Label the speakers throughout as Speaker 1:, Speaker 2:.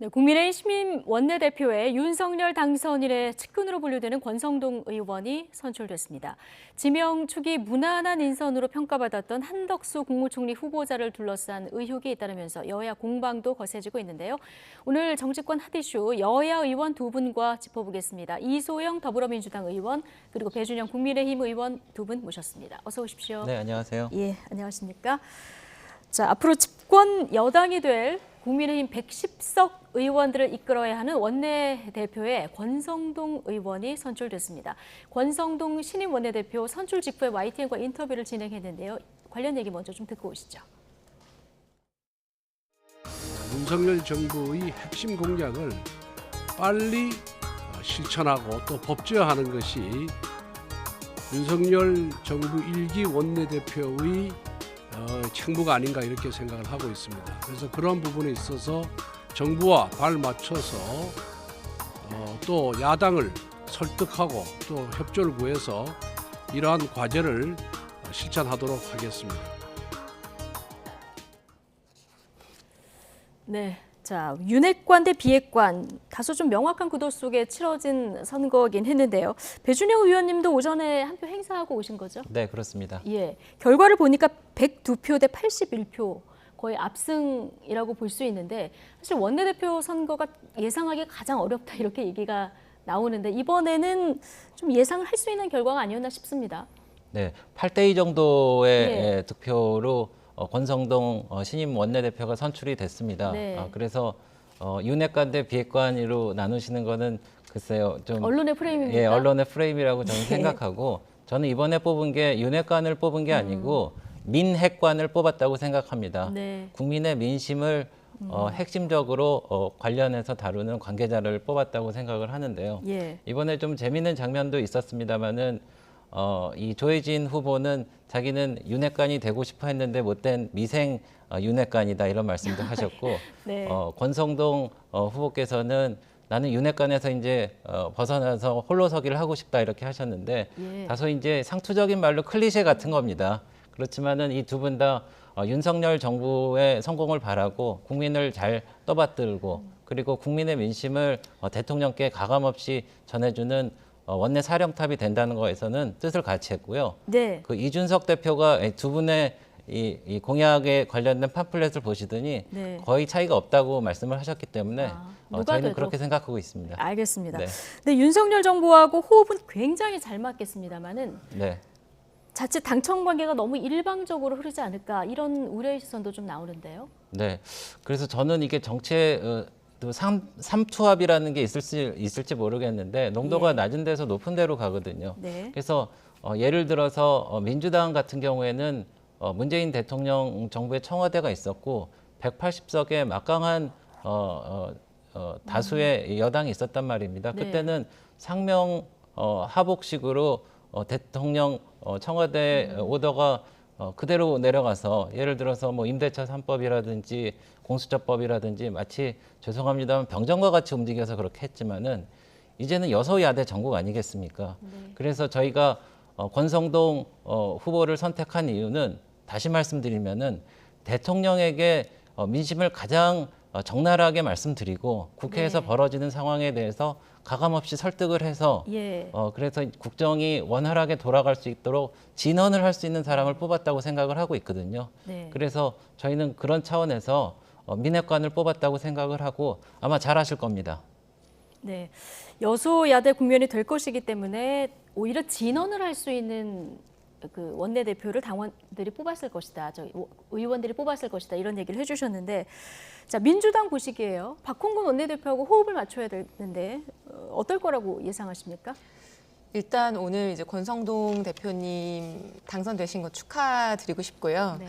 Speaker 1: 네, 국민의힘 시민 원내대표에 윤석열 당선인의 측근으로 분류되는 권성동 의원이 선출됐습니다. 지명 초기 무난한 인선으로 평가받았던 한덕수 국무총리 후보자를 둘러싼 의혹이 잇따르면서 여야 공방도 거세지고 있는데요. 오늘 정치권 핫이슈 여야 의원 두 분과 짚어보겠습니다. 이소영 더불어민주당 의원 그리고 배준영 국민의힘 의원 두 분 모셨습니다. 어서 오십시오.
Speaker 2: 네, 안녕하세요.
Speaker 1: 예, 안녕하십니까. 자, 앞으로 집권 여당이 될 국민의힘 110석 의원들을 이끌어야 하는 원내대표에 권성동 의원이 선출됐습니다. 권성동 신임 원내대표 선출 직후에 YTN과 인터뷰를 진행했는데요. 관련 얘기 먼저 좀 듣고 오시죠.
Speaker 3: 윤석열 정부의 핵심 공약을 빨리 실천하고 또 법제화하는 것이 윤석열 정부 1기 원내대표의 책무가 아닌가 이렇게 생각을 하고 있습니다. 그래서 그런 부분에 있어서 정부와 발 맞춰서 또 야당을 설득하고 또 협조를 구해서 이러한 과제를 실천하도록 하겠습니다.
Speaker 1: 네, 자 윤핵관 대 비핵관 다소 좀 명확한 구도 속에 치러진 선거긴 했는데요. 배준영 의원님도 오전에 한 표 행사하고 오신 거죠?
Speaker 2: 네, 그렇습니다.
Speaker 1: 예, 결과를 보니까 102표 대 81표. 거의 압승이라고 볼 수 있는데 사실 원내대표 선거가 예상하기 가장 어렵다 이렇게 얘기가 나오는데 이번에는 좀 예상을 할 수 있는 결과가 아니었나 싶습니다.
Speaker 2: 네, 8대2 정도의
Speaker 1: 네.
Speaker 2: 득표로 권성동 신임 원내대표가 선출이 됐습니다.
Speaker 1: 네.
Speaker 2: 그래서 윤핵관 대 비핵관으로 나누시는 거는 글쎄요, 좀
Speaker 1: 언론의 프레임입니까?
Speaker 2: 예, 언론의 프레임이라고 저는
Speaker 1: 예.
Speaker 2: 생각하고 저는 이번에 뽑은 게 윤핵관을 뽑은 게 아니고 민핵관을 뽑았다고 생각합니다.
Speaker 1: 네.
Speaker 2: 국민의 민심을 핵심적으로 관련해서 다루는 관계자를 뽑았다고 생각을 하는데요.
Speaker 1: 예.
Speaker 2: 이번에 좀 재미있는 장면도 있었습니다만은 이 조혜진 후보는 자기는 윤핵관이 되고 싶어 했는데 못된 미생 윤핵관이다 이런 말씀도 하셨고
Speaker 1: 네.
Speaker 2: 권성동 후보께서는 나는 윤핵관에서 이제 벗어나서 홀로서기를 하고 싶다 이렇게 하셨는데
Speaker 1: 예.
Speaker 2: 다소 이제 상투적인 말로 클리셰 같은 겁니다. 그렇지만은 이 두 분 다 윤석열 정부의 성공을 바라고 국민을 잘 떠받들고 그리고 국민의 민심을 대통령께 가감없이 전해주는 원내 사령탑이 된다는 거에서는 뜻을 같이 했고요.
Speaker 1: 네.
Speaker 2: 그 이준석 대표가 두 분의 이 공약에 관련된 팜플렛을 보시더니
Speaker 1: 네.
Speaker 2: 거의 차이가 없다고 말씀을 하셨기 때문에
Speaker 1: 누가
Speaker 2: 저희는
Speaker 1: 돼도.
Speaker 2: 그렇게 생각하고 있습니다.
Speaker 1: 알겠습니다.
Speaker 2: 네.
Speaker 1: 근데 윤석열 정부하고 호흡은 굉장히 잘 맞겠습니다만은
Speaker 2: 네.
Speaker 1: 자칫 당청 관계가 너무 일방적으로 흐르지 않을까 이런 우려의 시선도 좀 나오는데요.
Speaker 2: 네. 그래서 저는 이게 정치의 또 삼투압이라는 게 있을지 모르겠는데 농도가
Speaker 1: 예.
Speaker 2: 낮은 데서 높은 데로 가거든요.
Speaker 1: 네.
Speaker 2: 그래서 예를 들어서 민주당 같은 경우에는 문재인 대통령 정부의 청와대가 있었고 180석의 막강한 다수의 여당이 있었단 말입니다.
Speaker 1: 네.
Speaker 2: 그때는 상명 하복식으로 대통령 청와대 오더가 그대로 내려가서 예를 들어서 뭐 임대차 3법이라든지 공수처법이라든지 마치 죄송합니다만 병정과 같이 움직여서 그렇게 했지만은 이제는 여소야대 전국 아니겠습니까?
Speaker 1: 네.
Speaker 2: 그래서 저희가 권성동 후보를 선택한 이유는 다시 말씀드리면은 대통령에게 민심을 가장 적나라하게 말씀드리고 국회에서
Speaker 1: 네.
Speaker 2: 벌어지는 상황에 대해서 가감없이 설득을 해서
Speaker 1: 예.
Speaker 2: 그래서 국정이 원활하게 돌아갈 수 있도록 진언을 할 수 있는 사람을 뽑았다고 생각을 하고 있거든요.
Speaker 1: 네.
Speaker 2: 그래서 저희는 그런 차원에서 민핵관을 뽑았다고 생각을 하고 아마 잘하실 겁니다.
Speaker 1: 네. 여소야대 국면이 될 것이기 때문에 오히려 진언을 할 수 있는 그 원내대표를 당원들이 뽑았을 것이다. 의원들이 뽑았을 것이다. 이런 얘기를 해주셨는데 자 민주당 보시기에요. 박홍근 원내대표하고 호흡을 맞춰야 되는데 어떨 거라고 예상하십니까?
Speaker 4: 일단 오늘 이제 권성동 대표님 당선되신 거 축하드리고 싶고요.
Speaker 1: 네.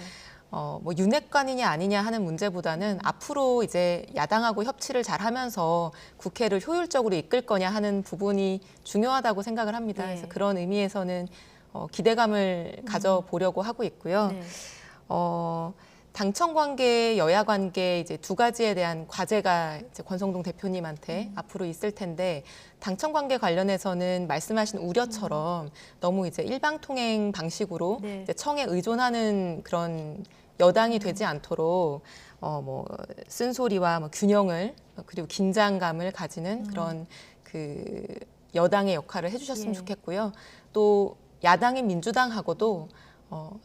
Speaker 4: 뭐 윤핵관이냐 아니냐 하는 문제보다는 앞으로 이제 야당하고 협치를 잘 하면서 국회를 효율적으로 이끌 거냐 하는 부분이 중요하다고 생각을 합니다.
Speaker 1: 네.
Speaker 4: 그래서 그런 의미에서는 기대감을 가져보려고 하고 있고요.
Speaker 1: 네.
Speaker 4: 당청 관계, 여야 관계 이제 두 가지에 대한 과제가 이제 권성동 대표님한테 앞으로 있을 텐데 당청 관계 관련해서는 말씀하신 우려처럼 너무 이제 일방통행 방식으로
Speaker 1: 네.
Speaker 4: 이제 청에 의존하는 그런 여당이 되지 않도록 뭐 쓴소리와 뭐 균형을 그리고 긴장감을 가지는 그런 그 여당의 역할을 해주셨으면
Speaker 1: 예.
Speaker 4: 좋겠고요. 또 야당인 민주당하고도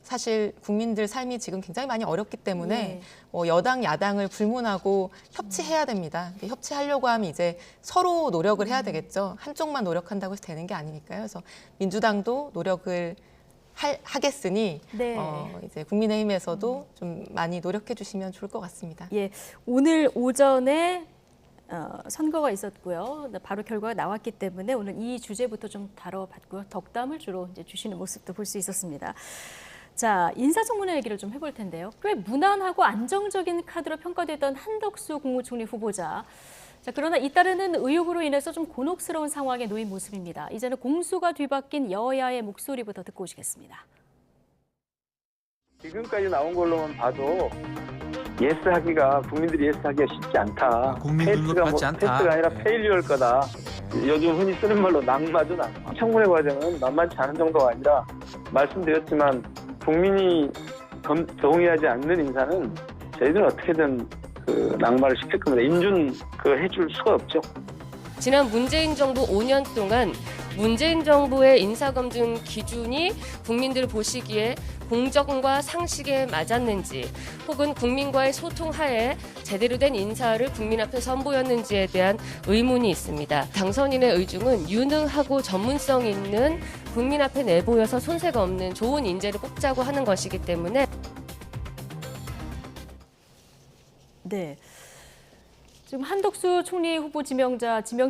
Speaker 4: 사실 국민들 삶이 지금 굉장히 많이 어렵기 때문에 여당, 야당을 불문하고 협치해야 됩니다. 협치하려고 하면 이제 서로 노력을 해야 되겠죠. 한쪽만 노력한다고 해서 되는 게 아니니까요. 그래서 민주당도 노력을 하겠으니
Speaker 1: 네.
Speaker 4: 이제 국민의힘에서도 좀 많이 노력해 주시면 좋을 것 같습니다.
Speaker 1: 예, 오늘 오전에 선거가 있었고요. 바로 결과가 나왔기 때문에 오늘 이 주제부터 좀 다뤄봤고요. 덕담을 주로 이제 주시는 모습도 볼 수 있었습니다. 자, 인사청문회 얘기를 좀 해볼 텐데요. 꽤 무난하고 안정적인 카드로 평가됐던 한덕수 국무총리 후보자. 자, 그러나 잇따르는 의혹으로 인해서 좀 곤혹스러운 상황에 놓인 모습입니다. 이제는 공수가 뒤바뀐 여야의 목소리부터 듣고 오시겠습니다.
Speaker 5: 지금까지 나온 걸로만 봐도 예스하기가 국민들이 예스하기가 쉽지 않다.
Speaker 6: 국민 눈높이 받지 않다.
Speaker 5: 패스가 아니라
Speaker 6: 네.
Speaker 5: 페일리어일 거다. 요즘 흔히 쓰는 말로 낙마죠, 낙마. 청문회 과정은 만만치 않은 정도가 아니라 말씀드렸지만 국민이 동의하지 않는 인사는 저희들은 어떻게든 그 낙마를 시킬 겁니다. 인준 해줄 수가 없죠.
Speaker 7: 지난 문재인 정부 5년 동안 문재인 정부의 인사검증 기준이 국민들 보시기에 공정과 상식에 맞았는지 혹은 국민과의 소통 하에 제대로 된 인사를 국민 앞에 선보였는지에 대한 의문이 있습니다. 당선인의 의중은 유능하고 전문성 있는 국민 앞에 내보여서 손색 없는 좋은 인재를 뽑자고 하는 것이기 때문에
Speaker 1: 네. 지금 한덕수 총리 후보 지명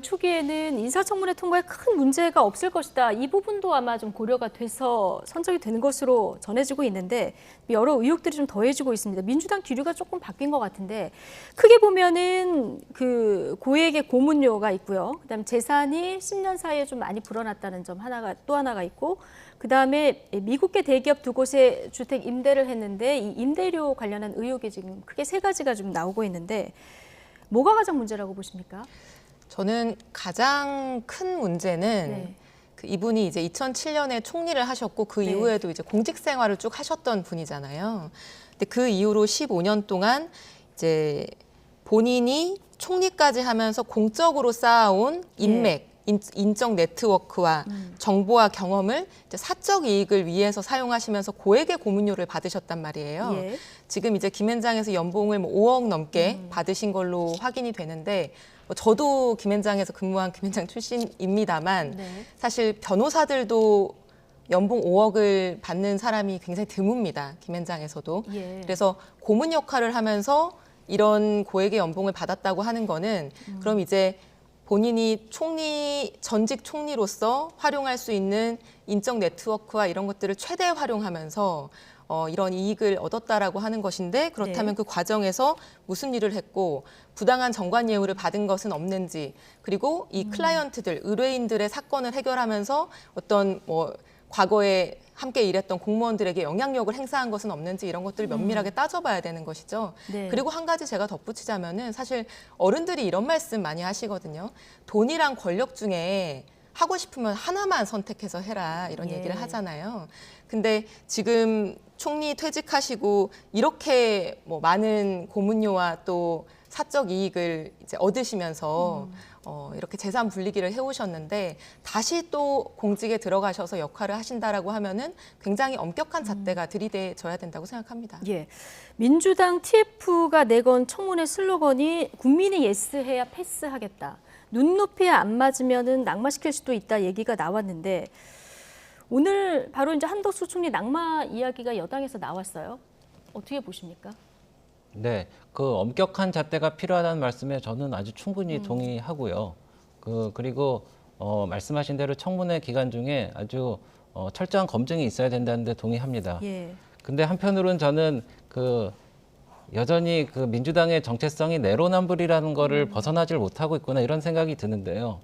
Speaker 1: 초기에는 인사청문회 통과에 큰 문제가 없을 것이다. 이 부분도 아마 좀 고려가 돼서 선정이 되는 것으로 전해지고 있는데 여러 의혹들이 좀 더해지고 있습니다. 민주당 기류가 조금 바뀐 것 같은데 크게 보면은 그 고액의 고문료가 있고요. 그다음에 재산이 10년 사이에 좀 많이 불어났다는 점 또 하나가 있고 그다음에 미국계 대기업 2곳에 주택 임대를 했는데 이 임대료 관련한 의혹이 지금 크게 3가지가 좀 나오고 있는데 뭐가 가장 문제라고 보십니까?
Speaker 4: 저는 가장 큰 문제는
Speaker 1: 네.
Speaker 4: 그 이분이 이제 2007년에 총리를 하셨고 그
Speaker 1: 네.
Speaker 4: 이후에도 이제 공직 생활을 쭉 하셨던 분이잖아요. 근데 그 이후로 15년 동안 이제 본인이 총리까지 하면서 공적으로 쌓아온 인맥, 인적 네트워크와 정보와 경험을 이제 사적 이익을 위해서 사용하시면서 고액의 고문료를 받으셨단 말이에요.
Speaker 1: 예.
Speaker 4: 지금 이제 김현장에서 연봉을 뭐 5억 넘게 받으신 걸로 확인이 되는데 저도 김현장에서 근무한 김현장 출신입니다만
Speaker 1: 네.
Speaker 4: 사실 변호사들도 연봉 5억을 받는 사람이 굉장히 드뭅니다. 김현장에서도.
Speaker 1: 예.
Speaker 4: 그래서 고문 역할을 하면서 이런 고액의 연봉을 받았다고 하는 거는 그럼 이제 본인이 전직 총리로서 활용할 수 있는 인적 네트워크와 이런 것들을 최대 활용하면서 이런 이익을 얻었다라고 하는 것인데 그렇다면
Speaker 1: 네.
Speaker 4: 그 과정에서 무슨 일을 했고 부당한 정관 예우를 받은 것은 없는지 그리고 이 클라이언트들, 의뢰인들의 사건을 해결하면서 어떤 뭐 과거에 함께 일했던 공무원들에게 영향력을 행사한 것은 없는지 이런 것들을 면밀하게 따져봐야 되는 것이죠.
Speaker 1: 네.
Speaker 4: 그리고 한 가지 제가 덧붙이자면은 사실 어른들이 이런 말씀 많이 하시거든요. 돈이랑 권력 중에 하고 싶으면 하나만 선택해서 해라 이런
Speaker 1: 예.
Speaker 4: 얘기를 하잖아요. 근데 지금 총리 퇴직하시고 이렇게 뭐 많은 고문료와 또 사적 이익을 이제 얻으시면서 이렇게 재산 분리기를 해오셨는데 다시 또 공직에 들어가셔서 역할을 하신다라고 하면은 굉장히 엄격한 잣대가 들이대져야 된다고 생각합니다.
Speaker 1: 예. 민주당 TF가 내건 청문회 슬로건이 국민이 예스해야 패스하겠다. 눈높이에 안 맞으면은 낙마시킬 수도 있다 얘기가 나왔는데 오늘 바로 이제 한덕수 총리 낙마 이야기가 여당에서 나왔어요. 어떻게 보십니까?
Speaker 2: 네, 그 엄격한 잣대가 필요하다는 말씀에 저는 아주 충분히 동의하고요. 그리고 말씀하신 대로 청문회 기간 중에 아주 철저한 검증이 있어야 된다는데 동의합니다.
Speaker 1: 예.
Speaker 2: 근데 한편으로는 저는 여전히 그 민주당의 정체성이 내로남불이라는 거를 벗어나질 못하고 있구나 이런 생각이 드는데요.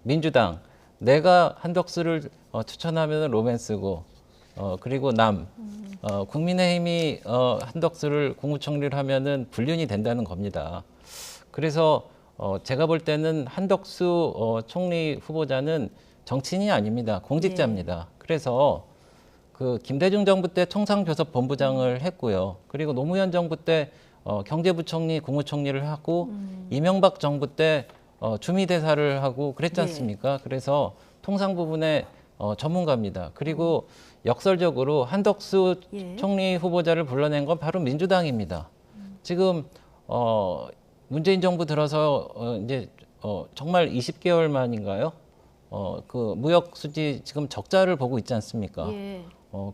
Speaker 2: 민주당, 내가 한덕수를 추천하면 로맨스고 그리고 국민의힘이 한덕수를 국무총리를 하면은 불륜이 된다는 겁니다. 그래서 제가 볼 때는 한덕수 총리 후보자는 정치인이 아닙니다. 공직자입니다. 그래서 그 김대중 정부 때 통상교섭본부장을 했고요. 그리고 노무현 정부 때 경제부총리, 국무총리를 하고 이명박 정부 때 주미대사를 하고 그랬지
Speaker 1: 네.
Speaker 2: 않습니까? 그래서 통상 부분에 전문가입니다. 그리고 역설적으로 한덕수
Speaker 1: 예.
Speaker 2: 총리 후보자를 불러낸 건 바로 민주당입니다. 지금 문재인 정부 들어서 이제 정말 20개월 만인가요? 그 무역 수지 지금 적자를 보고 있지 않습니까?
Speaker 1: 예.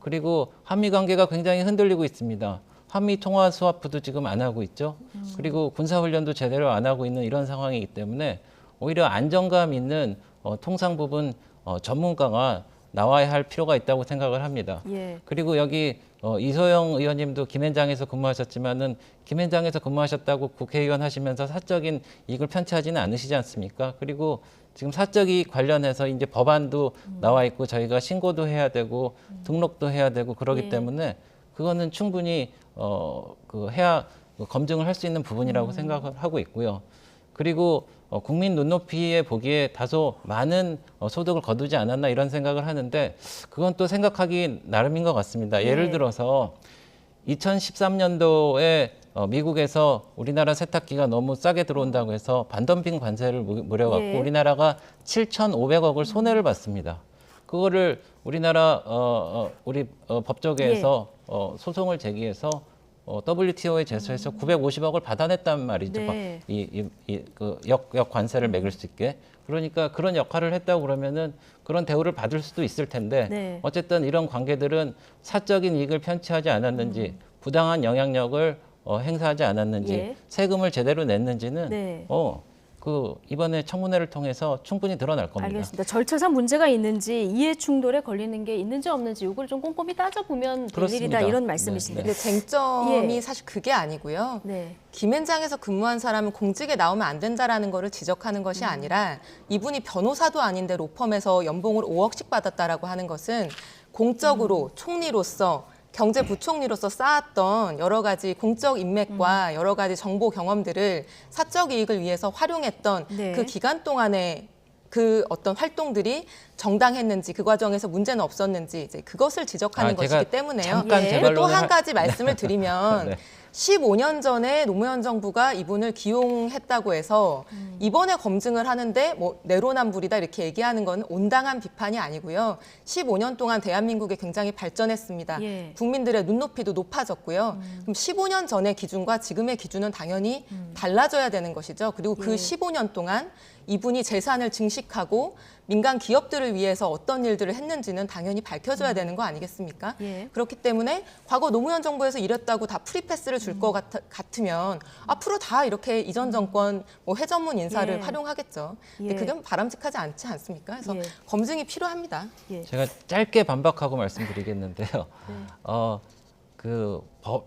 Speaker 2: 그리고 한미 관계가 굉장히 흔들리고 있습니다. 한미 통화 스와프도 지금 안 하고 있죠. 그리고 군사 훈련도 제대로 안 하고 있는 이런 상황이기 때문에 오히려 안정감 있는 통상 부분 전문가가 나와야 할 필요가 있다고 생각을 합니다.
Speaker 1: 예.
Speaker 2: 그리고 여기 이소영 의원님도 김현장에서 근무하셨지만은 김현장에서 근무하셨다고 국회의원 하시면서 사적인 이익을 편취하지는 않으시지 않습니까? 그리고 지금 사적 이익 관련해서 이제 법안도 나와 있고 저희가 신고도 해야 되고 등록도 해야 되고 그러기
Speaker 1: 예.
Speaker 2: 때문에 그거는 충분히 해야 검증을 할 수 있는 부분이라고 생각을 하고 있고요. 그리고 국민 눈높이에 보기에 다소 많은 소득을 거두지 않았나 이런 생각을 하는데 그건 또 생각하기 나름인 것 같습니다. 예를
Speaker 1: 네.
Speaker 2: 들어서 2013년도에 미국에서 우리나라 세탁기가 너무 싸게 들어온다고 해서 반덤핑 관세를 물여갖고
Speaker 1: 예.
Speaker 2: 우리나라가 7,500억을 손해를 봤습니다. 그거를 우리나라 우리 법조계에서 소송을 제기해서 WTO에 제소해서 950억을 받아냈단 말이죠.
Speaker 1: 네.
Speaker 2: 그 역 관세를 매길 수 있게. 그러니까 그런 역할을 했다고 그러면은 그런 대우를 받을 수도 있을 텐데
Speaker 1: 네.
Speaker 2: 어쨌든 이런 관계들은 사적인 이익을 편취하지 않았는지 부당한 영향력을 행사하지 않았는지
Speaker 1: 예.
Speaker 2: 세금을 제대로 냈는지는
Speaker 1: 네.
Speaker 2: 이번에 청문회를 통해서 충분히 드러날 겁니다.
Speaker 1: 알겠습니다. 절차상 문제가 있는지 이해 충돌에 걸리는 게 있는지 없는지 이걸 좀 꼼꼼히 따져보면 될
Speaker 2: 그렇습니다.
Speaker 1: 일이다 이런
Speaker 2: 네,
Speaker 1: 말씀이신데.
Speaker 4: 근데 쟁점이
Speaker 1: 예.
Speaker 4: 사실 그게 아니고요.
Speaker 1: 네.
Speaker 4: 김현장에서 근무한 사람은 공직에 나오면 안 된다라는 거를 지적하는 것이 아니라 이분이 변호사도 아닌데 로펌에서 연봉을 5억씩 받았다라고 하는 것은 공적으로 총리로서 경제부총리로서 쌓았던 여러 가지 공적 인맥과 여러 가지 정보 경험들을 사적 이익을 위해서 활용했던
Speaker 1: 네.
Speaker 4: 그 기간 동안에 그 어떤 활동들이 정당했는지 그 과정에서 문제는 없었는지 이제 그것을 지적하는
Speaker 2: 제가
Speaker 4: 것이기 때문에요.
Speaker 2: 잠깐
Speaker 1: 예.
Speaker 2: 제
Speaker 4: 그리고 또
Speaker 2: 말로는
Speaker 4: 한 가지 말씀을 드리면
Speaker 2: 네.
Speaker 4: 15년 전에 노무현 정부가 이분을 기용했다고 해서 이번에 검증을 하는데 뭐 내로남불이다 이렇게 얘기하는 건 온당한 비판이 아니고요. 15년 동안 대한민국이 굉장히 발전했습니다.
Speaker 1: 예.
Speaker 4: 국민들의 눈높이도 높아졌고요. 그럼 15년 전의 기준과 지금의 기준은 당연히 달라져야 되는 것이죠. 그리고 그
Speaker 1: 예.
Speaker 4: 15년 동안 이분이 재산을 증식하고 민간 기업들을 위해서 어떤 일들을 했는지는 당연히 밝혀져야 되는 거 아니겠습니까?
Speaker 1: 예.
Speaker 4: 그렇기 때문에 과거 노무현 정부에서 이랬다고 다 프리패스를 줄 것 같으면 앞으로 다 이렇게 이전 정권 뭐 회전문 인사를
Speaker 1: 예.
Speaker 4: 활용하겠죠. 근데
Speaker 1: 예.
Speaker 4: 그건 바람직하지 않지 않습니까? 그래서
Speaker 1: 예.
Speaker 4: 검증이 필요합니다.
Speaker 1: 예.
Speaker 2: 제가 짧게 반박하고 말씀드리겠는데요.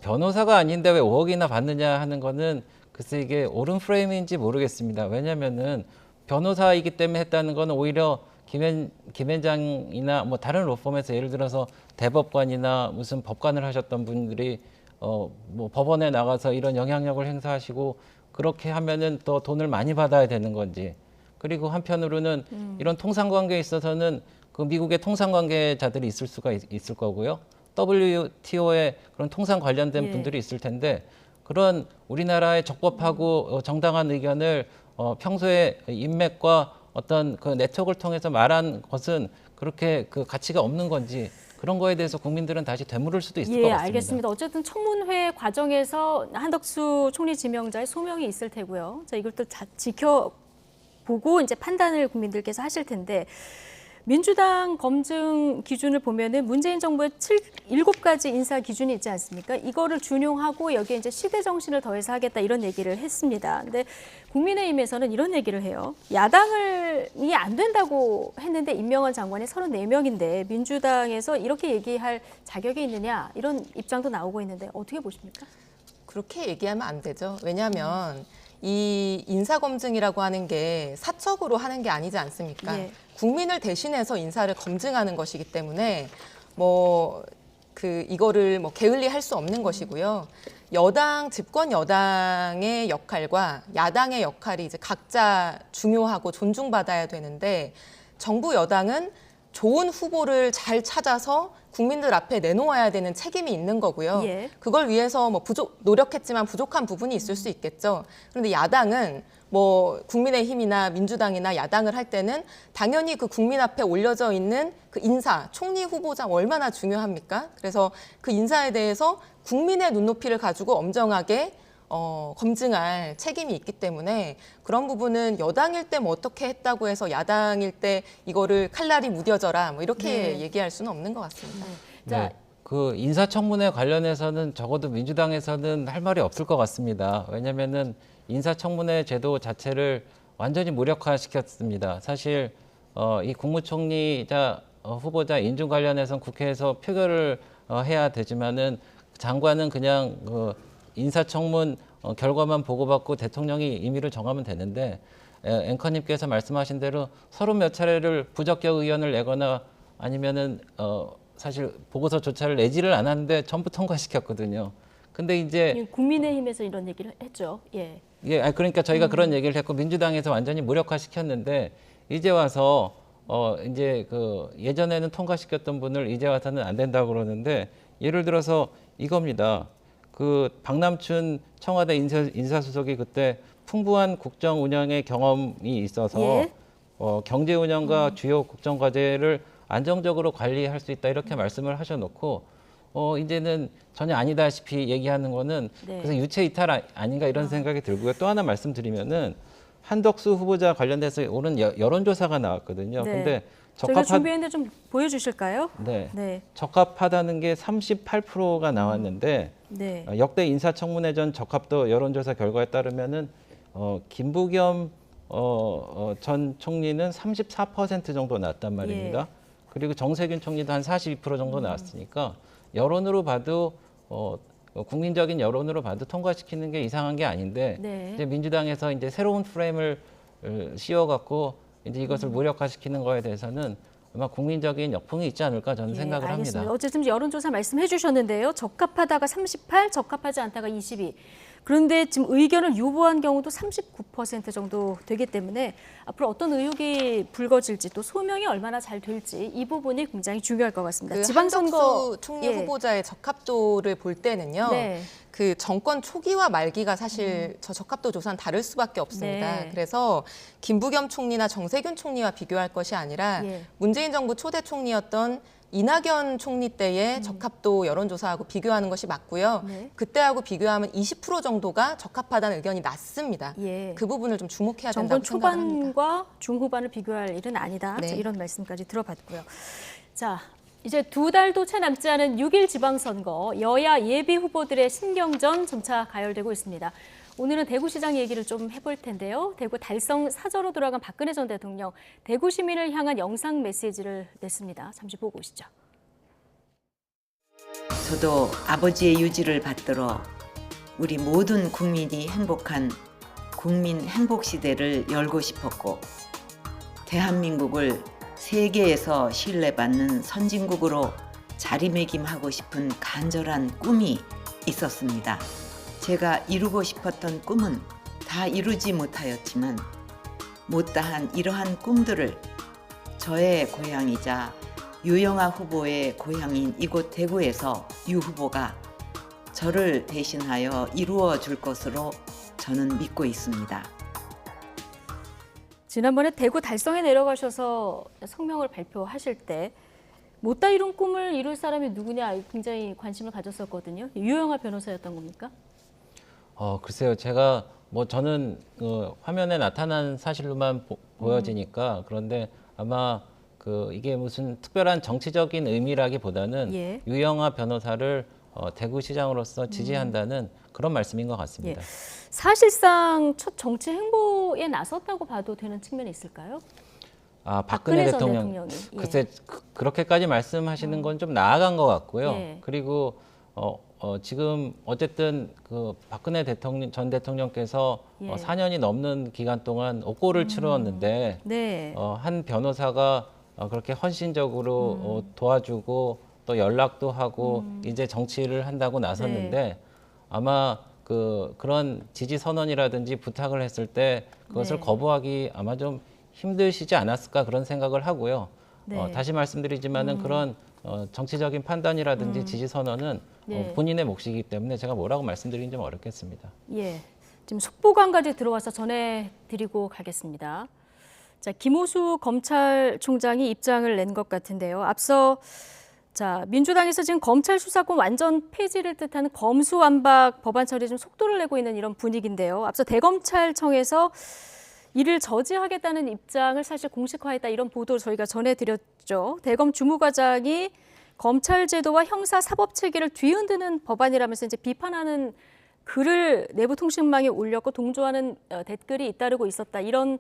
Speaker 2: 변호사가 아닌데 왜 5억이나 받느냐 하는 거는 글쎄 이게 옳은 프레임인지 모르겠습니다. 왜냐면은 변호사이기 때문에 했다는 건 오히려 김현장이나 뭐 다른 로펌에서 예를 들어서 대법관이나 무슨 법관을 하셨던 분들이 뭐 법원에 나가서 이런 영향력을 행사하시고 그렇게 하면은 또 돈을 많이 받아야 되는 건지 그리고 한편으로는 이런 통상관계에 있어서는 그 미국의 통상관계자들이 있을 수가 있을 거고요. WTO에 그런 통상 관련된
Speaker 1: 예.
Speaker 2: 분들이 있을 텐데 그런 우리나라의 적법하고 정당한 의견을 평소에 인맥과 어떤 그 네트워크를 통해서 말한 것은 그렇게 그 가치가 없는 건지 그런 거에 대해서 국민들은 다시 되물을 수도 있을 것 같습니다.
Speaker 1: 알겠습니다. 어쨌든 청문회 과정에서 한덕수 총리 지명자의 소명이 있을 테고요. 자, 이걸 또 지켜보고 이제 판단을 국민들께서 하실 텐데 민주당 검증 기준을 보면은 문재인 정부의 7가지 인사 기준이 있지 않습니까? 이거를 준용하고 여기에 이제 시대 정신을 더해서 하겠다 이런 얘기를 했습니다. 근데 국민의힘에서는 이런 얘기를 해요. 야당이 안 된다고 했는데 임명한 장관이 34명인데 민주당에서 이렇게 얘기할 자격이 있느냐 이런 입장도 나오고 있는데 어떻게 보십니까?
Speaker 4: 그렇게 얘기하면 안 되죠. 왜냐하면 이 인사검증이라고 하는 게 사적으로 하는 게 아니지 않습니까?
Speaker 1: 예.
Speaker 4: 국민을 대신해서 인사를 검증하는 것이기 때문에 이거를 게을리할 수 없는 것이고요. 집권 여당의 역할과 야당의 역할이 이제 각자 중요하고 존중받아야 되는데 정부 여당은 좋은 후보를 잘 찾아서 국민들 앞에 내놓아야 되는 책임이 있는 거고요.
Speaker 1: 예.
Speaker 4: 그걸 위해서 뭐 노력했지만 부족한 부분이 있을 수 있겠죠. 그런데 야당은 뭐 국민의힘이나 민주당이나 야당을 할 때는 당연히 그 국민 앞에 올려져 있는 그 인사, 총리 후보자 얼마나 중요합니까? 그래서 그 인사에 대해서 국민의 눈높이를 가지고 엄정하게 검증할 책임이 있기 때문에 그런 부분은 여당일 때 뭐 어떻게 했다고 해서 야당일 때 이거를 칼날이 무뎌져라 뭐 이렇게
Speaker 1: 네.
Speaker 4: 얘기할 수는 없는 것 같습니다.
Speaker 1: 자,
Speaker 2: 네, 그 인사청문회 관련해서는 적어도 민주당에서는 할 말이 없을 것 같습니다. 왜냐하면은 인사청문회 제도 자체를 완전히 무력화시켰습니다. 사실 이 국무총리자 후보자 인준 관련해서는 국회에서 표결을 해야 되지만은 장관은 그냥 그 인사청문 결과만 보고받고 대통령이 임의를 정하면 되는데 앵커님께서 말씀하신 대로 30몇 차례를 부적격 의견을 내거나 아니면은 사실 보고서조차를 내지를 않았는데 전부 통과시켰거든요. 근데 이제
Speaker 1: 국민의힘에서 이런 얘기를 했죠. 예.
Speaker 2: 예, 그러니까 저희가 그런 얘기를 했고 민주당에서 완전히 무력화시켰는데 이제 와서 이제 그 예전에는 통과시켰던 분을 이제 와서는 안 된다고 그러는데 예를 들어서 이겁니다. 그 박남춘 청와대 인사수석이 그때 풍부한 국정 운영의 경험이 있어서
Speaker 1: 예.
Speaker 2: 경제 운영과 주요 국정 과제를 안정적으로 관리할 수 있다 이렇게 말씀을 하셔놓고 이제는 전혀 아니다시피 얘기하는 거는
Speaker 1: 네.
Speaker 2: 그래서 유체 이탈 아닌가 이런 생각이 들고요. 또 하나 말씀드리면은 한덕수 후보자 관련돼서 오는 여론조사가 나왔거든요.
Speaker 1: 네.
Speaker 2: 근데
Speaker 1: 저희가 준비했는데 좀 보여주실까요?
Speaker 2: 네.
Speaker 1: 네.
Speaker 2: 적합하다는 게 38%가 나왔는데
Speaker 1: 네.
Speaker 2: 역대 인사청문회 전 적합도 여론조사 결과에 따르면은 김부겸 전 총리는 34% 정도 나왔단 말입니다.
Speaker 1: 예.
Speaker 2: 그리고 정세균 총리도 한 42% 정도 나왔으니까 여론으로 봐도 국민적인 여론으로 봐도 통과시키는 게 이상한 게 아닌데
Speaker 1: 네.
Speaker 2: 이제 민주당에서 이제 새로운 프레임을 씌워갖고 이제 이것을 무력화시키는 거에 대해서는 아마 국민적인 역풍이 있지 않을까 저는 생각을
Speaker 1: 알겠습니다.
Speaker 2: 합니다.
Speaker 1: 어쨌든 여론조사 말씀해 주셨는데요. 적합하다가 38, 적합하지 않다가 22. 그런데 지금 의견을 유보한 경우도 39% 정도 되기 때문에 앞으로 어떤 의혹이 불거질지 또 소명이 얼마나 잘 될지 이 부분이 굉장히 중요할 것 같습니다.
Speaker 4: 그
Speaker 1: 지방선거
Speaker 4: 한덕수 총리
Speaker 1: 예.
Speaker 4: 후보자의 적합도를 볼 때는요.
Speaker 1: 네.
Speaker 4: 그 정권 초기와 말기가 사실 저 적합도 조사는 다를 수밖에 없습니다.
Speaker 1: 네.
Speaker 4: 그래서 김부겸 총리나 정세균 총리와 비교할 것이 아니라
Speaker 1: 예.
Speaker 4: 문재인 정부 초대 총리였던 이낙연 총리 때의 적합도 여론조사하고 비교하는 것이 맞고요.
Speaker 1: 네.
Speaker 4: 그때하고 비교하면 20% 정도가 적합하다는 의견이 낮습니다.
Speaker 1: 예.
Speaker 4: 그 부분을 좀 주목해야
Speaker 1: 정권
Speaker 4: 된다고 생각을 합니다.
Speaker 1: 초반과 중후반을 비교할 일은 아니다.
Speaker 4: 네.
Speaker 1: 자, 이런 말씀까지 들어봤고요. 자, 이제 2달도 채 남지 않은 6일 지방선거 여야 예비 후보들의 신경전 점차 가열되고 있습니다. 오늘은 대구시장 얘기를 좀 해볼 텐데요. 대구 달성 사저로 돌아간 박근혜 전 대통령, 대구 시민을 향한 영상 메시지를 냈습니다. 잠시 보고 오시죠.
Speaker 6: 저도 아버지의 유지를 받들어 우리 모든 국민이 행복한 국민 행복 시대를 열고 싶었고 대한민국을 세계에서 신뢰받는 선진국으로 자리매김하고 싶은 간절한 꿈이 있었습니다. 제가 이루고 싶었던 꿈은 다 이루지 못하였지만 못다한 이러한 꿈들을 저의 고향이자 유영아 후보의 고향인 이곳 대구에서 유 후보가 저를 대신하여 이루어 줄 것으로 저는 믿고 있습니다.
Speaker 1: 지난번에 대구 달성에 내려가셔서 성명을 발표하실 때 못다 이룬 꿈을 이룰 사람이 누구냐 굉장히 관심을 가졌었거든요. 유영아 변호사였던 겁니까?
Speaker 2: 글쎄요. 제가 뭐 저는 화면에 나타난 사실로만 보여지니까 그런데 아마 이게 무슨 특별한 정치적인 의미라기보다는
Speaker 1: 예.
Speaker 2: 유영아 변호사를 대구시장으로서 지지한다는 그런 말씀인 것 같습니다.
Speaker 1: 예. 사실상 첫 정치 행보에 나섰다고 봐도 되는 측면이 있을까요?
Speaker 2: 박근혜
Speaker 1: 전
Speaker 2: 대통령.
Speaker 1: 대통령이. 예.
Speaker 2: 글쎄 그렇게까지 말씀하시는 건 좀 나아간 것 같고요.
Speaker 1: 예.
Speaker 2: 그리고 지금 어쨌든 박근혜 전 대통령께서
Speaker 1: 예.
Speaker 2: 4년이 넘는 기간 동안 옥고를 치루었는데
Speaker 1: 네.
Speaker 2: 한 변호사가 그렇게 헌신적으로 도와주고 또 연락도 하고 이제 정치를 한다고 나섰는데
Speaker 1: 네.
Speaker 2: 아마 그런 지지 선언이라든지 부탁을 했을 때 그것을
Speaker 1: 네.
Speaker 2: 거부하기 아마 좀 힘드시지 않았을까 그런 생각을 하고요.
Speaker 1: 네.
Speaker 2: 다시 말씀드리지만은 그런 정치적인 판단이라든지 지지 선언은
Speaker 1: 네.
Speaker 2: 본인의 몫이기 때문에 제가 뭐라고 말씀드리긴 좀 어렵겠습니다.
Speaker 1: 예, 지금 속보가 한 가지 들어와서 전해드리고 가겠습니다. 자, 김호수 검찰총장이 입장을 낸 것 같은데요. 앞서 자, 민주당에서 지금 검찰 수사권 완전 폐지를 뜻하는 검수완박 법안 처리에 좀 속도를 내고 있는 이런 분위기인데요. 앞서 대검찰청에서 이를 저지하겠다는 입장을 사실 공식화했다 이런 보도를 저희가 전해드렸죠. 대검 주무과장이 검찰 제도와 형사 사법 체계를 뒤흔드는 법안이라면서 이제 비판하는 글을 내부 통신망에 올렸고 동조하는 댓글이 잇따르고 있었다 이런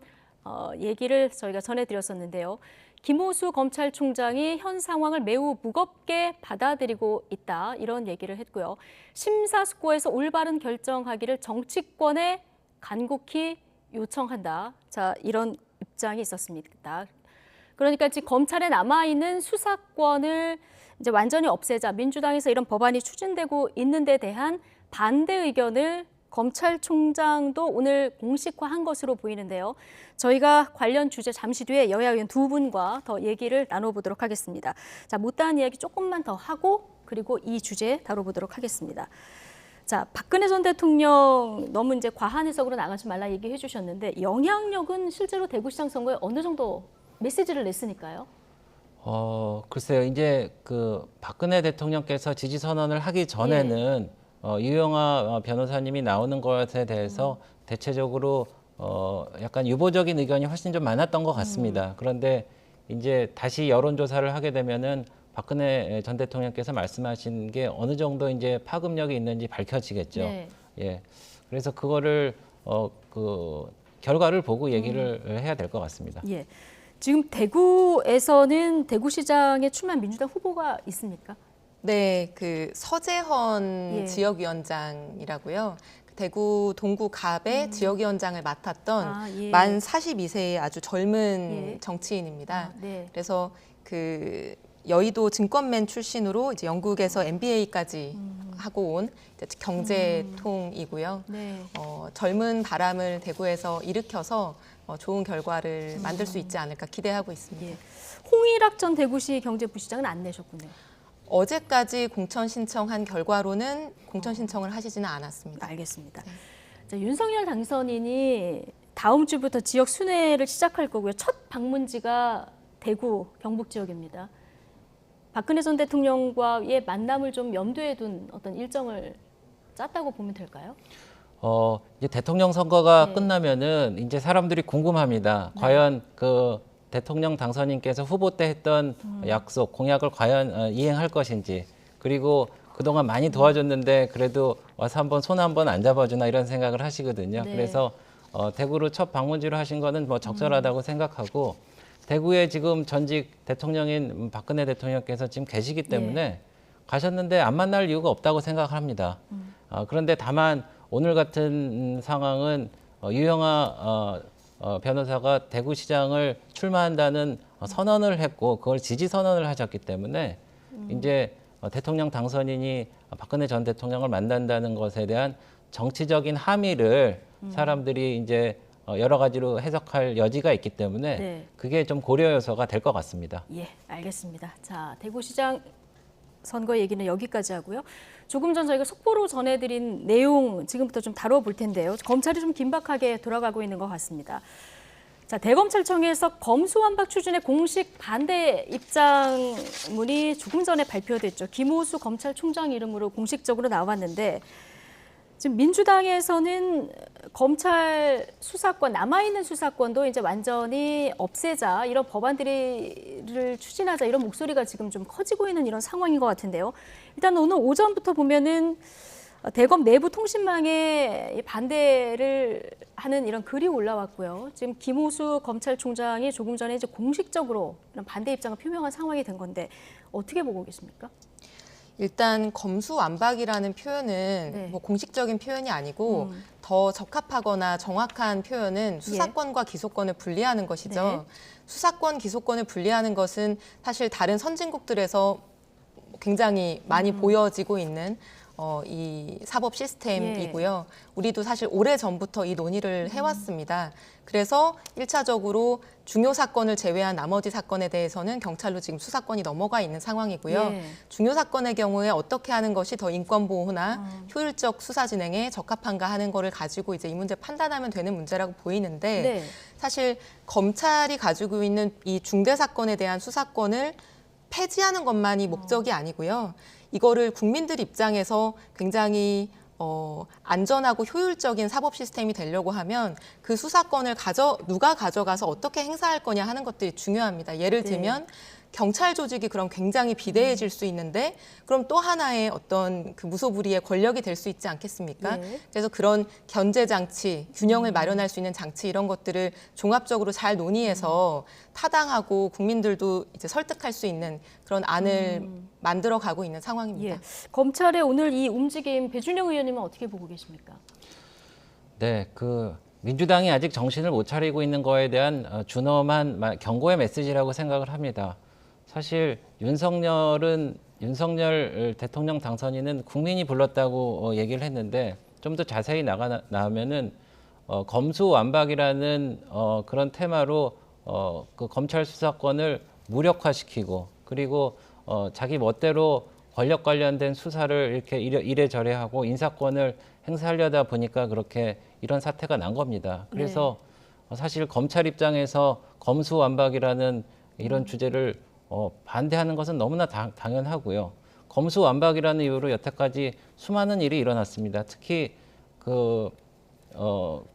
Speaker 1: 얘기를 저희가 전해드렸었는데요. 김호수 검찰총장이 현 상황을 매우 무겁게 받아들이고 있다 이런 얘기를 했고요. 심사숙고해서 올바른 결정하기를 정치권에 간곡히 요청한다. 자, 이런 입장이 있었습니다. 그러니까 지금 검찰에 남아있는 수사권을 이제 완전히 없애자 민주당에서 이런 법안이 추진되고 있는 데 대한 반대 의견을 검찰총장도 오늘 공식화한 것으로 보이는데요. 저희가 관련 주제 잠시 뒤에 여야 의원 두 분과 더 얘기를 나눠보도록 하겠습니다. 자, 못다한 이야기 조금만 더 하고 그리고 이 주제 다뤄보도록 하겠습니다. 자, 박근혜 전 대통령 너무 이제 과한 해석으로 나가지 말라 얘기해 주셨는데 영향력은 실제로 대구시장 선거에 어느 정도 메시지를 냈으니까요?
Speaker 2: 글쎄요. 이제 그 박근혜 대통령께서 지지 선언을 하기 전에는 유영아 변호사님이 나오는 것에 대해서 대체적으로 약간 유보적인 의견이 훨씬 좀 많았던 것 같습니다. 그런데 이제 다시 여론조사를 하게 되면은 박근혜 전 대통령께서 말씀하신 게 어느 정도 이제 파급력이 있는지 밝혀지겠죠.
Speaker 1: 네.
Speaker 2: 예. 그래서 그거를 그 결과를 보고 얘기를 해야 될 것 같습니다.
Speaker 1: 예. 지금 대구에서는 대구시장에 출마한 민주당 후보가 있습니까?
Speaker 4: 네, 그 서재헌
Speaker 1: 예.
Speaker 4: 지역위원장이라고요. 대구 동구 갑의 지역위원장을 맡았던
Speaker 1: 예.
Speaker 4: 만 42세의 아주 젊은
Speaker 1: 예.
Speaker 4: 정치인입니다.
Speaker 1: 네.
Speaker 4: 그래서 그 여의도 증권맨 출신으로 이제 영국에서 MBA까지 하고 온 경제통이고요.
Speaker 1: 네.
Speaker 4: 젊은 바람을 대구에서 일으켜서 좋은 결과를 만들 수 있지 않을까 기대하고 있습니다.
Speaker 1: 예. 홍일학 전 대구시 경제부시장은 안 내셨군요.
Speaker 4: 어제까지 공천 신청한 결과로는 공천 신청을 하시지는 않았습니다.
Speaker 1: 알겠습니다. 자, 윤석열 당선인이 다음 주부터 지역 순회를 시작할 거고요. 첫 방문지가 대구 경북 지역입니다. 박근혜 전 대통령과의 만남을 좀 염두에 둔 어떤 일정을 짰다고 보면 될까요?
Speaker 2: 이제 대통령 선거가
Speaker 1: 네.
Speaker 2: 끝나면은 이제 사람들이 궁금합니다. 과연 그 대통령 당선인께서 후보 때 했던 약속, 공약을 과연 이행할 것인지, 그리고 그동안 많이 도와줬는데 그래도 와서 한번 손 한번 안 잡아주나 이런 생각을 하시거든요.
Speaker 1: 네.
Speaker 2: 그래서 대구로 첫 방문지로 하신 거는 뭐 적절하다고 생각하고, 대구에 지금 전직 대통령인 박근혜 대통령께서 지금 계시기 때문에 가셨는데 안 만날 이유가 없다고 생각합니다. 그런데 다만 오늘 같은 상황은 유영아 변호사가 대구시장을 출마한다는 선언을 했고 그걸 지지 선언을 하셨기 때문에 이제 대통령 당선인이 박근혜 전 대통령을 만난다는 것에 대한 정치적인 함의를 사람들이 이제 여러 가지로 해석할 여지가 있기 때문에
Speaker 1: 네.
Speaker 2: 그게 좀 고려 요소가 될 것 같습니다.
Speaker 1: 예, 알겠습니다. 자, 대구시장 선거 얘기는 여기까지 하고요. 조금 전 저희가 속보로 전해드린 내용 지금부터 좀 다뤄볼 텐데요. 검찰이 좀 긴박하게 돌아가고 있는 것 같습니다. 자, 대검찰청에서 검수완박 추진에 공식 반대 입장문이 조금 전에 발표됐죠. 김호수 검찰총장 이름으로 공식적으로 나왔는데 지금 민주당에서는 검찰 수사권, 남아있는 수사권도 이제 완전히 없애자, 이런 법안들을 추진하자, 이런 목소리가 지금 좀 커지고 있는 이런 상황인 것 같은데요. 일단 오늘 오전부터 보면은 대검 내부 통신망에 반대를 하는 이런 글이 올라왔고요. 지금 김호수 검찰총장이 조금 전에 이제 공식적으로 이런 반대 입장을 표명한 상황이 된 건데 어떻게 보고 계십니까?
Speaker 4: 일단 검수완박이라는 표현은
Speaker 1: 네.
Speaker 4: 뭐 공식적인 표현이 아니고 더 적합하거나 정확한 표현은 수사권과 기소권을 분리하는 것이죠.
Speaker 1: 네.
Speaker 4: 수사권, 기소권을 분리하는 것은 사실 다른 선진국들에서 굉장히 많이 보여지고 있는 이 사법 시스템이고요. 우리도 사실 오래 전부터 이 논의를 해왔습니다. 그래서 1차적으로 중요 사건을 제외한 나머지 사건에 대해서는 경찰로 지금 수사권이 넘어가 있는 상황이고요.
Speaker 1: 예.
Speaker 4: 중요 사건의 경우에 어떻게 하는 것이 더 인권 보호나 효율적 수사 진행에 적합한가 하는 거를 가지고 이제 이 문제 판단하면 되는 문제라고 보이는데
Speaker 1: 네.
Speaker 4: 사실 검찰이 가지고 있는 이 중대 사건에 대한 수사권을 폐지하는 것만이 목적이 아니고요. 이거를 국민들 입장에서 굉장히 안전하고 효율적인 사법 시스템이 되려고 하면 그 수사권을 누가 가져가서 어떻게 행사할 거냐 하는 것들이 중요합니다. 예를 들면 경찰 조직이 그럼 굉장히 비대해질 수 있는데 그럼 또 하나의 어떤 그 무소불위의 권력이 될 수 있지 않겠습니까?
Speaker 1: 네.
Speaker 4: 그래서 그런 견제 장치, 균형을 마련할 수 있는 장치 이런 것들을 종합적으로 잘 논의해서 타당하고 국민들도 이제 설득할 수 있는 그런 안을 만들어 가고 있는 상황입니다.
Speaker 1: 예. 검찰의 오늘 이 움직임 배준영 의원님은 어떻게 보고 계십니까?
Speaker 2: 네, 민주당이 아직 정신을 못 차리고 있는 거에 대한 준엄한 경고의 메시지라고 생각을 합니다. 사실 윤석열 대통령 당선인은 국민이 불렀다고 얘기를 했는데 좀 더 자세히 나오면은 검수완박이라는 그런 테마로 그 검찰 수사권을 무력화시키고 그리고 자기 멋대로 권력 관련된 수사를 이렇게 이래저래 하고 인사권을 행사하려다 보니까 그렇게 이런 사태가 난 겁니다. 그래서 사실 검찰 입장에서 검수완박이라는 이런 주제를 반대하는 것은 너무나 당연하고요. 검수완박이라는 이유로 여태까지 수많은 일이 일어났습니다. 특히 그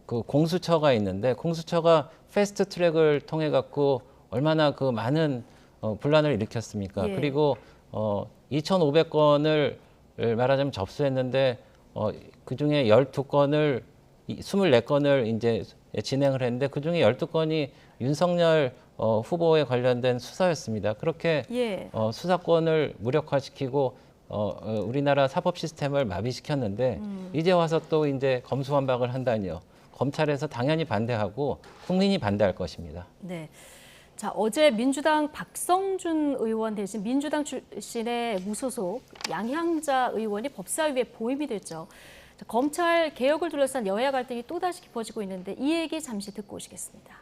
Speaker 2: 공수처가 있는데 공수처가 패스트 트랙을 통해 갖고 얼마나 그 많은 분란을 일으켰습니까?
Speaker 1: 예.
Speaker 2: 그리고 2,500건을 말하자면 접수했는데 그 중에 12건을 24건을 이제 진행을 했는데 그 중에 12건이 윤석열 후보에 관련된 수사였습니다. 그렇게
Speaker 1: 예.
Speaker 2: 수사권을 무력화시키고 우리나라 사법 시스템을 마비시켰는데 이제 와서 또 이제 검수완박을 한다니요. 검찰에서 당연히 반대하고 국민이 반대할 것입니다.
Speaker 1: 네. 자, 어제 민주당 박성준 의원 대신 민주당 출신의 무소속 양향자 의원이 법사위에 보임이 됐죠. 자, 검찰 개혁을 둘러싼 여야 갈등이 또다시 깊어지고 있는데 이 얘기 잠시 듣고 오시겠습니다.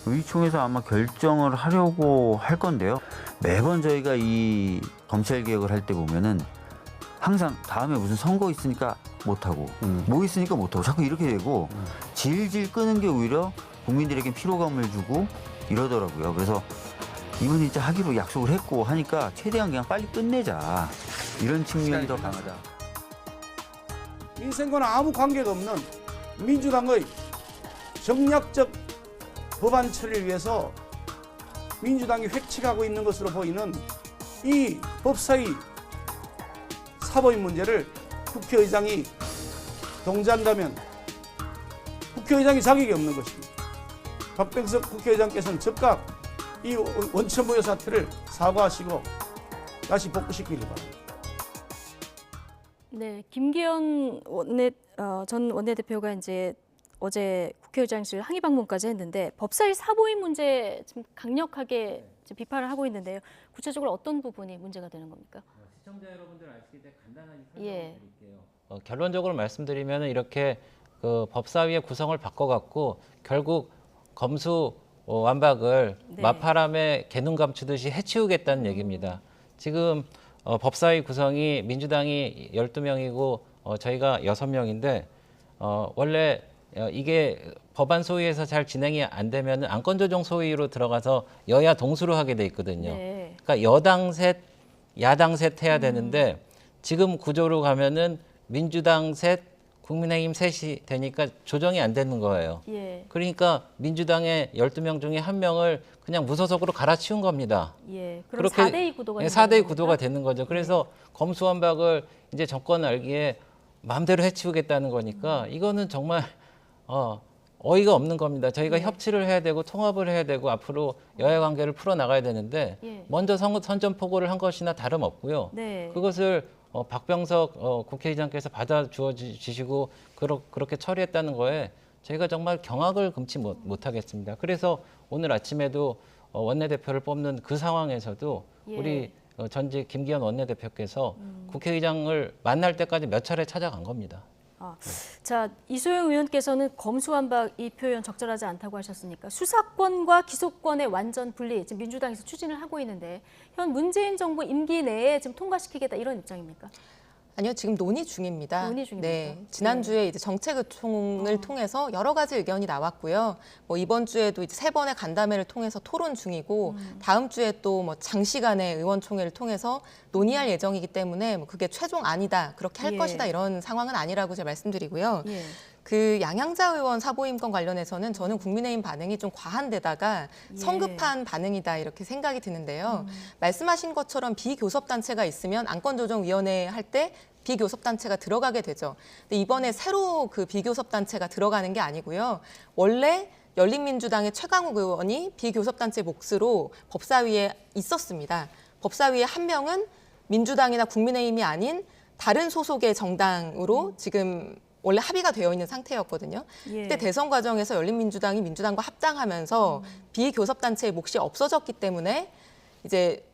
Speaker 8: 의총에서 아마 결정을 하려고 할 건데요. 매번 저희가 이 검찰 개혁을 할 때 보면은 항상 다음에 무슨 선거 있으니까 못하고 뭐 있으니까 못하고 자꾸 이렇게 되고 질질 끄는 게 오히려 국민들에게 피로감을 주고 이러더라고요. 그래서 이번 진짜 하기로 약속을 했고 하니까 최대한 그냥 빨리 끝내자. 이런 측면이 더 강하다.
Speaker 9: 민생과는 아무 관계가 없는 민주당의 정략적 법안 처리를 위해서 민주당이 획책하고 있는 것으로 보이는 이 법사위 사법인 문제를 국회의장이 동조한다면 국회의장이 자격이 없는 것입니다. 박병석 국회의장께서는 즉각 이 원천무효 사태를 사과하시고 다시 복구시키길 바랍니다.
Speaker 1: 네, 김기현 전 원내대표가 이제 어제 국회의장실 항의 방문까지 했는데 법사위 사보임 문제 좀 강력하게 지금 비판을 하고 있는데요. 구체적으로 어떤 부분이 문제가 되는 겁니까?
Speaker 2: 시청자 여러분들 아시기 때문에 간단하게
Speaker 1: 예.
Speaker 2: 설명드릴게요. 결론적으로 말씀드리면 이렇게 그 법사위의 구성을 바꿔갖고 결국 검수완박을
Speaker 1: 네.
Speaker 2: 마파람에 개눈 감추듯이 해치우겠다는 얘기입니다. 지금 법사위 구성이 민주당이 12명이고 저희가 6명인데 원래 이게 법안 소위에서 잘 진행이 안 되면 안건 조정 소위로 들어가서 여야 동수로 하게 돼 있거든요.
Speaker 1: 네.
Speaker 2: 그러니까 여당 셋, 야당 셋 해야 되는데 지금 구조로 가면은 민주당 셋, 국민의힘 셋이 되니까 조정이 안 되는 거예요.
Speaker 1: 예.
Speaker 2: 그러니까 민주당의 12명 중에 1명을 그냥 무소속으로 갈아치운 겁니다.
Speaker 1: 예. 그럼 4대2 구도가 되는
Speaker 2: 4대2
Speaker 1: 겁니까?
Speaker 2: 구도가 되는 거죠. 그래서 검수완박을 이제 정권 알기에 마음대로 해치우겠다는 거니까 이거는 정말 어이가 없는 겁니다. 저희가 협치를 해야 되고 통합을 해야 되고 앞으로 여야 관계를 풀어 나가야 되는데
Speaker 1: 예.
Speaker 2: 먼저 선전포고를 한 것이나 다름없고요.
Speaker 1: 네.
Speaker 2: 그것을 박병석 국회의장께서 받아주어 주시고 그렇게 처리했다는 거에 저희가 정말 경악을 금치 못하겠습니다. 그래서 오늘 아침에도 원내대표를 뽑는 그 상황에서도
Speaker 1: 예.
Speaker 2: 우리 전직 김기현 원내대표께서 국회의장을 만날 때까지 몇 차례 찾아간 겁니다.
Speaker 1: 자, 이소영 의원께서는 검수완박 이 표현 적절하지 않다고 하셨으니까 수사권과 기소권의 완전 분리 지금 민주당에서 추진을 하고 있는데 현 문재인 정부 임기 내에 지금 통과시키겠다 이런 입장입니까?
Speaker 4: 아니요, 지금 논의 중입니다.
Speaker 1: 논의 중입니까?
Speaker 4: 네, 지난주에 이제 정책의총을 통해서 여러 가지 의견이 나왔고요. 뭐 이번 주에도 이제 3번의 간담회를 통해서 토론 중이고 다음 주에 또 뭐 장시간의 의원총회를 통해서 논의할 예정이기 때문에 뭐 그게 최종안이다, 그렇게 할
Speaker 1: 예.
Speaker 4: 것이다 이런 상황은 아니라고 제가 말씀드리고요.
Speaker 1: 예.
Speaker 4: 그 양양자 의원 사보임건 관련해서는 저는 국민의힘 반응이 좀 과한 데다가 성급한 반응이다 이렇게 생각이 드는데요. 말씀하신 것처럼 비교섭단체가 있으면 안건조정위원회 할 때 비교섭단체가 들어가게 되죠. 근데 이번에 새로 그 비교섭단체가 들어가는 게 아니고요. 원래 열린민주당의 최강욱 의원이 비교섭단체 몫으로 법사위에 있었습니다. 법사위에 한 명은 민주당이나 국민의힘이 아닌 다른 소속의 정당으로 지금 원래 합의가 되어 있는 상태였거든요.
Speaker 1: 예.
Speaker 4: 그때 대선 과정에서 열린민주당이 민주당과 합당하면서 비교섭단체의 몫이 없어졌기 때문에 이제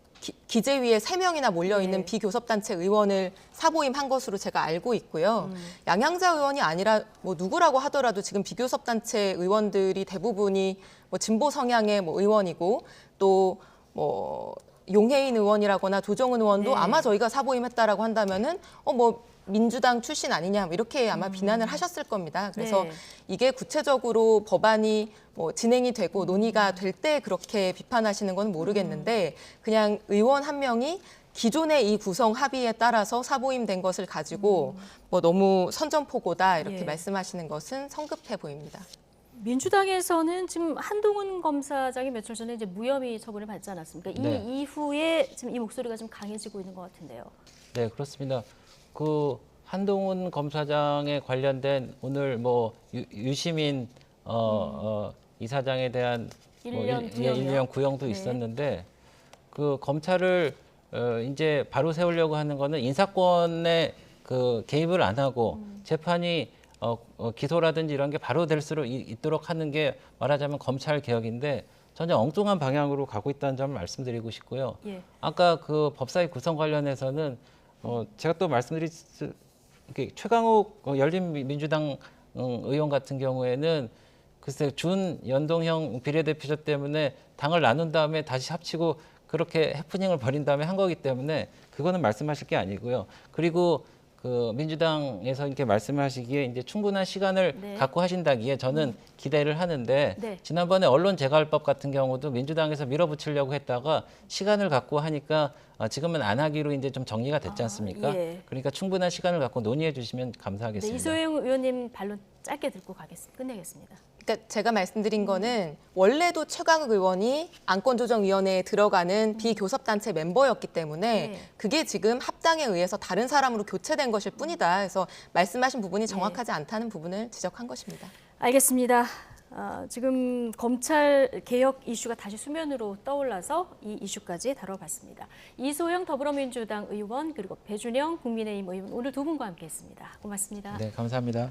Speaker 4: 기재위에 3명이나 몰려있는
Speaker 1: 예.
Speaker 4: 비교섭단체 의원을 사보임한 것으로 제가 알고 있고요. 양양자 의원이 아니라 뭐 누구라고 하더라도 지금 비교섭단체 의원들이 대부분이 뭐 진보 성향의 뭐 의원이고 또 뭐 용해인 의원이라거나 조정은 의원도
Speaker 1: 네.
Speaker 4: 아마 저희가 사보임했다라고 한다면은 뭐 민주당 출신 아니냐 뭐 이렇게 아마 비난을 하셨을 겁니다. 그래서
Speaker 1: 네.
Speaker 4: 이게 구체적으로 법안이 뭐 진행이 되고 논의가 될 때 그렇게 비판하시는 건 모르겠는데 그냥 의원 한 명이 기존의 이 구성 합의에 따라서 사보임된 것을 가지고 뭐 너무 선전포고다 이렇게
Speaker 1: 예.
Speaker 4: 말씀하시는 것은 성급해 보입니다.
Speaker 1: 민주당에서는 지금 한동훈 검사장이 며칠 전에 이제 무혐의 처분을 받지 않았습니까? 이
Speaker 2: 네.
Speaker 1: 이후에 지금 이 목소리가 좀 강해지고 있는 것 같은데요.
Speaker 2: 네, 그렇습니다. 그 한동훈 검사장에 관련된 오늘 뭐 유시민 이사장에 대한 뭐
Speaker 1: 1년 구형이요?
Speaker 2: 1년 구형도
Speaker 1: 네.
Speaker 2: 있었는데 그 검찰을 이제 바로 세우려고 하는 거는 인사권에 그 개입을 안 하고 재판이 기소라든지 이런 게 바로 될 수 있도록 하는 게 말하자면 검찰 개혁인데 전혀 엉뚱한 방향으로 가고 있다는 점을 말씀드리고 싶고요.
Speaker 1: 예.
Speaker 2: 아까 그 법사위 구성 관련해서는 제가 또 말씀드린 최강욱 열린민주당 의원 같은 경우에는 글쎄 준 연동형 비례대표자 때문에 당을 나눈 다음에 다시 합치고 그렇게 해프닝을 벌인 다음에 한 거기 때문에 그거는 말씀하실 게 아니고요. 그리고 그 민주당에서 이렇게 말씀하시기에 이제 충분한 시간을
Speaker 1: 네.
Speaker 2: 갖고 하신다기에 저는 기대를 하는데
Speaker 1: 네.
Speaker 2: 지난번에 언론재갈법 같은 경우도 민주당에서 밀어붙이려고 했다가 시간을 갖고 하니까 지금은 안 하기로 이제 좀 정리가 됐지 않습니까?
Speaker 1: 예.
Speaker 2: 그러니까 충분한 시간을 갖고 논의해 주시면
Speaker 1: 네,
Speaker 2: 감사하겠습니다.
Speaker 1: 이소영 의원님 반론 짧게 듣고 끝내겠습니다.
Speaker 4: 그러니까 제가 말씀드린 거는 원래도 최강욱 의원이 안건조정위원회에 들어가는 비교섭단체 멤버였기 때문에
Speaker 1: 네.
Speaker 4: 그게 지금 합당에 의해서 다른 사람으로 교체된 것일 뿐이다. 그래서 말씀하신 부분이 정확하지 않다는 부분을 지적한 것입니다.
Speaker 1: 알겠습니다. 지금 검찰 개혁 이슈가 다시 수면으로 떠올라서 이 이슈까지 다뤄봤습니다. 이소영 더불어민주당 의원 그리고 배준영 국민의힘 의원 오늘 두 분과 함께했습니다. 고맙습니다.
Speaker 2: 네, 감사합니다.